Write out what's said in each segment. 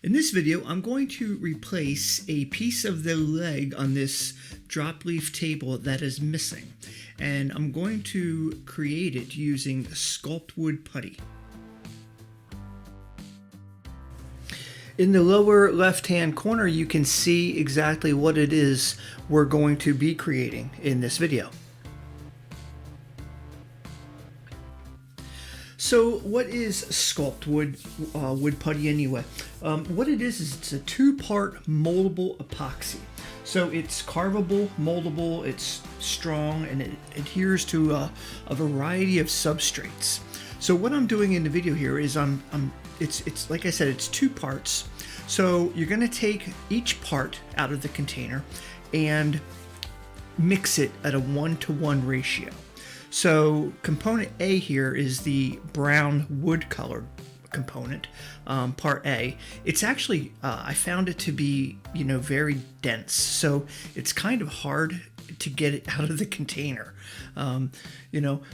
In this video, I'm going to replace a piece of the leg on this drop leaf table that is missing, and I'm going to create it using Sculptwood Putty. In the lower left-hand corner, you can see exactly what it is we're going to be creating in this video. So what is Sculptwood wood putty anyway? What it is it's a two-part moldable epoxy. So it's carvable, moldable, it's strong, and it adheres to a variety of substrates. So what I'm doing in the video here is it's like I said, it's two parts. So you're going to take each part out of the container and mix it at a 1-to-1 ratio. So component A here is the brown wood colored component, part A. It's actually, I found it to be, very dense. So it's kind of hard to get it out of the container.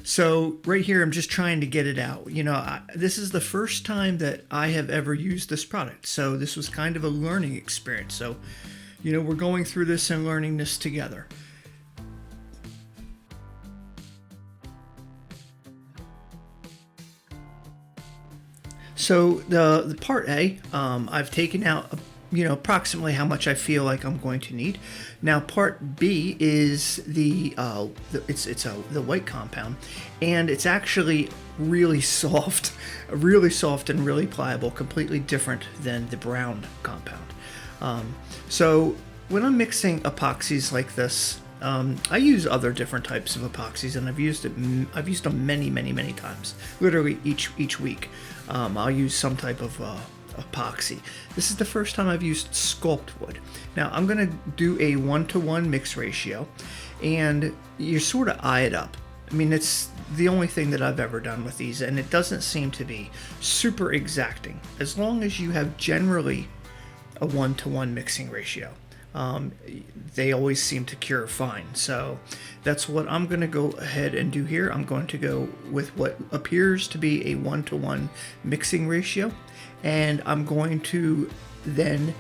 So right here, I'm just trying to get it out. This is the first time that I have ever used this product. So this was kind of a learning experience. So, we're going through this and learning this together. So the part A, I've taken out, approximately how much I feel like I'm going to need. Now part B is the white compound, and it's actually really soft and really pliable, completely different than the brown compound. So when I'm mixing epoxies like this, I use other different types of epoxies, and I've used them many times, literally each week. I'll use some type of epoxy. This is the first time I've used Sculptwood. Now I'm going to do a 1-to-1 mix ratio, and you sort of eye it up. I mean, it's the only thing that I've ever done with these, and it doesn't seem to be super exacting as long as you have generally a 1-to-1 mixing ratio. They always seem to cure fine. So that's what I'm going to go ahead and do here. I'm going to go with what appears to be a 1-to-1 mixing ratio, and I'm going to then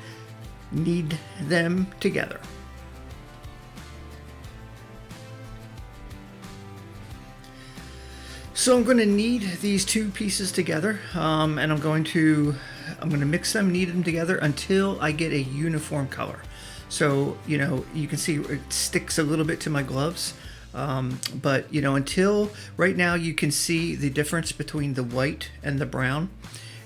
knead them together. So I'm going to knead these two pieces together, and I'm going to mix them, knead them together until I get a uniform color. So, you can see it sticks a little bit to my gloves, but, until right now you can see the difference between the white and the brown.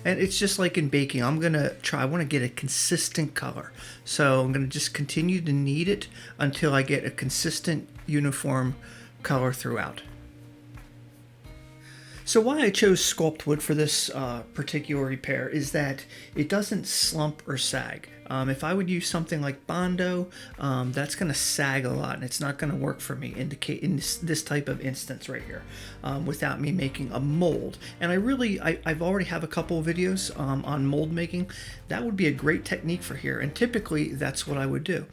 And it's just like in baking. I want to get a consistent color. So I'm going to just continue to knead it until I get a consistent, uniform color throughout. So why I chose Sculptwood for this particular repair is that it doesn't slump or sag. If I would use something like Bondo, that's going to sag a lot, and it's not going to work for me in this type of instance right here, without me making a mold. And I've already have a couple of videos on mold making. That would be a great technique for here, and typically that's what I would do.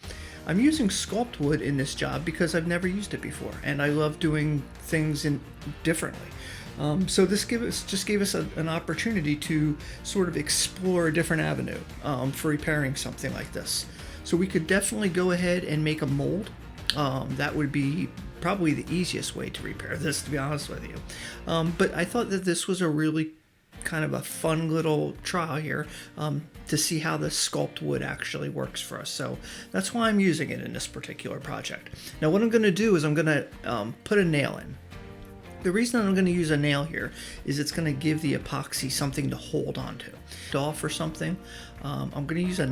I'm using Sculptwood in this job because I've never used it before, and I love doing things differently. So this just gave us an opportunity to sort of explore a different avenue for repairing something like this. So we could definitely go ahead and make a mold. That would be probably the easiest way to repair this, to be honest with you. But I thought that this was a really kind of a fun little trial here to see how the Sculptwood actually works for us. So that's why I'm using it in this particular project. Now what I'm going to do is I'm going to put a nail in. The reason I'm going to use a nail here is it's going to give the epoxy something to hold on to. Off or something, I'm going to use a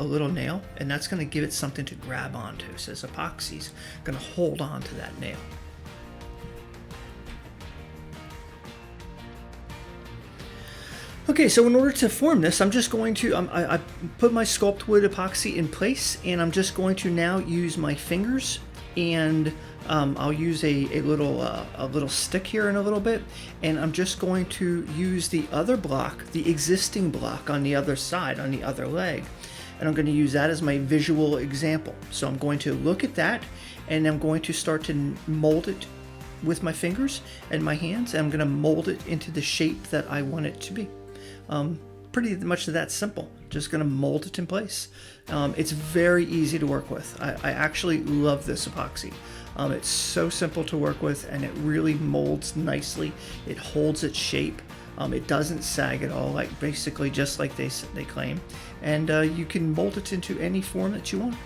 little nail, and that's going to give it something to grab onto. So this epoxy's going to hold on to that nail. Okay, so in order to form this, I'm just going to, I put my Sculptwood epoxy in place, and I'm just going to now use my fingers, and I'll use a little stick here in a little bit, and I'm just going to use the other block, the existing block on the other side, on the other leg, and I'm going to use that as my visual example. So I'm going to look at that, and I'm going to start to mold it with my fingers and my hands, and I'm going to mold it into the shape that I want it to be. Pretty much that simple. just going to mold it in place. It's very easy to work with. I actually love this epoxy. It's so simple to work with, and it really molds nicely. It holds its shape. It doesn't sag at all, like basically just like they claim. And you can mold it into any form that you want.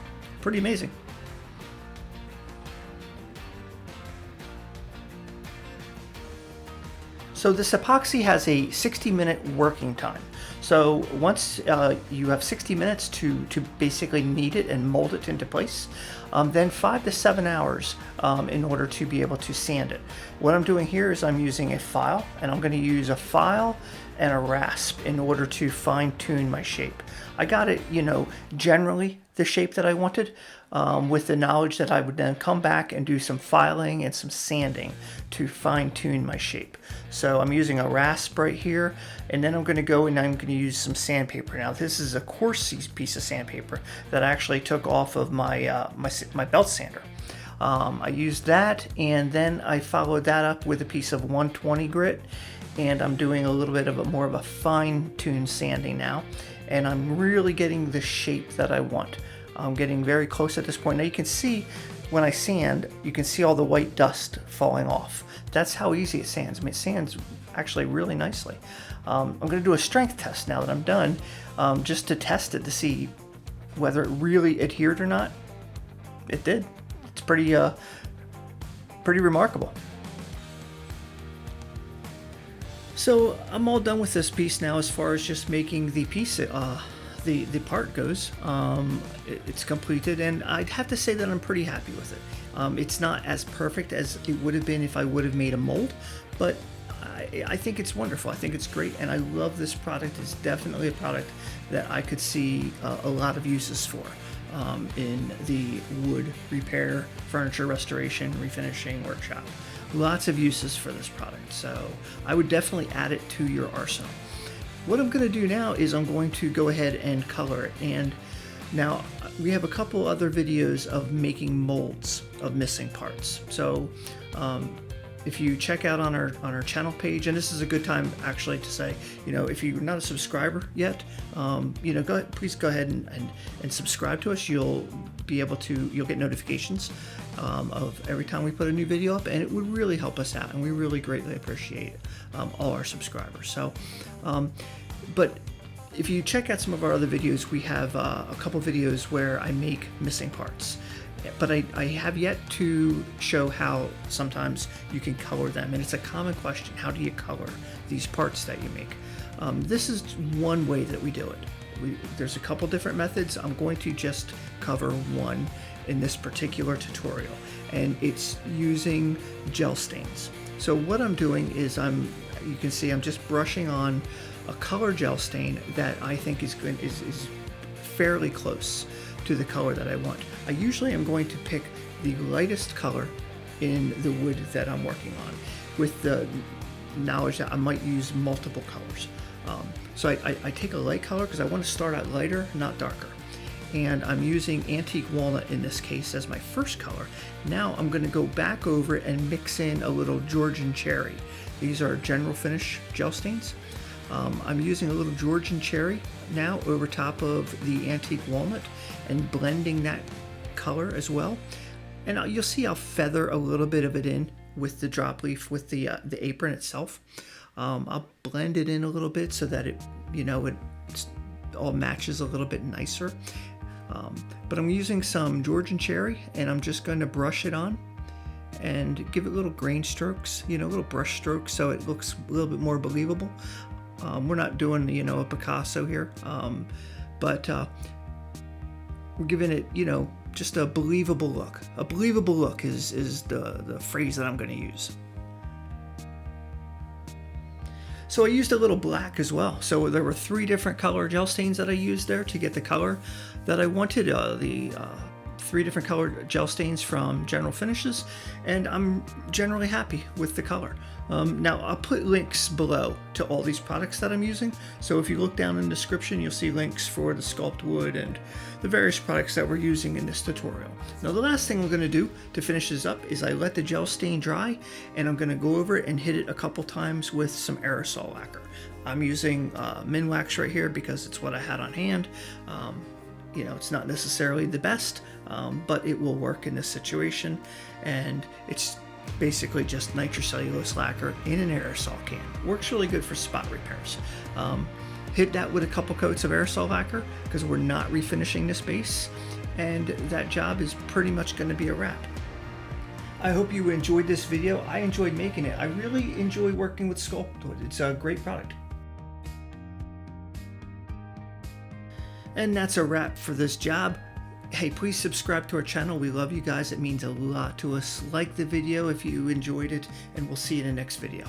Pretty amazing. So this epoxy has a 60-minute working time. So once you have 60 minutes to basically knead it and mold it into place, then 5 to 7 hours in order to be able to sand it. What I'm doing here is I'm using a file, and I'm going to use a file and a rasp in order to fine tune my shape. I got it, generally the shape that I wanted, with the knowledge that I would then come back and do some filing and some sanding to fine tune my shape. So I'm using a rasp right here, and then I'm going to go and I'm going to use some sandpaper. Now this is a coarse piece of sandpaper that I actually took off of my my belt sander. I used that, and then I followed that up with a piece of 120 grit, and I'm doing a little bit of more of a fine-tuned sanding now, and I'm really getting the shape that I want. I'm getting very close at this point. Now you can see when I sand, you can see all the white dust falling off. That's how easy it sands. I mean, it sands actually really nicely. I'm going to do a strength test now that I'm done, just to test it to see whether it really adhered or not. It did. It's pretty remarkable. So I'm all done with this piece now as far as just making the piece, the part goes. It's completed, and I'd have to say that I'm pretty happy with it. It's not as perfect as it would have been if I would have made a mold, but I think it's wonderful. I think it's great, and I love this product. It's definitely a product that I could see a lot of uses for in the wood repair, furniture restoration, refinishing workshop. Lots of uses for this product, so I would definitely add it to your arsenal. What I'm going to do now is I'm going to go ahead and color it, and now we have a couple other videos of making molds of missing parts. So if you check out on our channel page, and this is a good time actually to say, if you're not a subscriber yet, please go ahead and subscribe to us. You'll get notifications of every time we put a new video up, and it would really help us out, and we really greatly appreciate all our subscribers. So, but if you check out some of our other videos, we have a couple videos where I make missing parts. But I have yet to show how sometimes you can color them, and it's a common question: how do you color these parts that you make? This is one way that we do it. There's a couple different methods. I'm going to just cover one in this particular tutorial, and it's using gel stains. So what I'm doing is you can see I'm just brushing on a color gel stain that I think is fairly close to the color that I want. I usually am going to pick the lightest color in the wood that I'm working on, with the knowledge that I might use multiple colors. So I take a light color because I want to start out lighter, not darker. And I'm using antique walnut in this case as my first color. Now I'm going to go back over it and mix in a little Georgian cherry. These are general finish gel stains. I'm using a little Georgian cherry now over top of the antique walnut and blending that color as well. And you'll see I'll feather a little bit of it in with the drop leaf, with the apron itself. I'll blend it in a little bit so that it all matches a little bit nicer. But I'm using some Georgian cherry, and I'm just going to brush it on and give it little grain strokes, little brush strokes, so it looks a little bit more believable. We're not doing, a Picasso here, but we're giving it, just a believable look. A believable look is the phrase that I'm going to use. So I used a little black as well. So there were 3 different color gel stains that I used there to get the color that I wanted. The 3 different colored gel stains from General Finishes, and I'm generally happy with the color. Now I'll put links below to all these products that I'm using, so if you look down in the description you'll see links for the Sculptwood and the various products that we're using in this tutorial. Now the last thing we're going to do to finish this up is I let the gel stain dry, and I'm going to go over it and hit it a couple times with some aerosol lacquer. I'm using Minwax right here because it's what I had on hand. You know, it's not necessarily the best, but it will work in this situation, and it's basically just nitrocellulose lacquer in an aerosol can. Works really good for spot repairs. Hit that with a couple coats of aerosol lacquer because we're not refinishing this base, and that job is pretty much going to be a wrap. I hope you enjoyed this video. I enjoyed making it. I really enjoy working with Sculptwood. It's a great product. And that's a wrap for this job. Hey, please subscribe to our channel. We love you guys. It means a lot to us. Like the video if you enjoyed it, and we'll see you in the next video.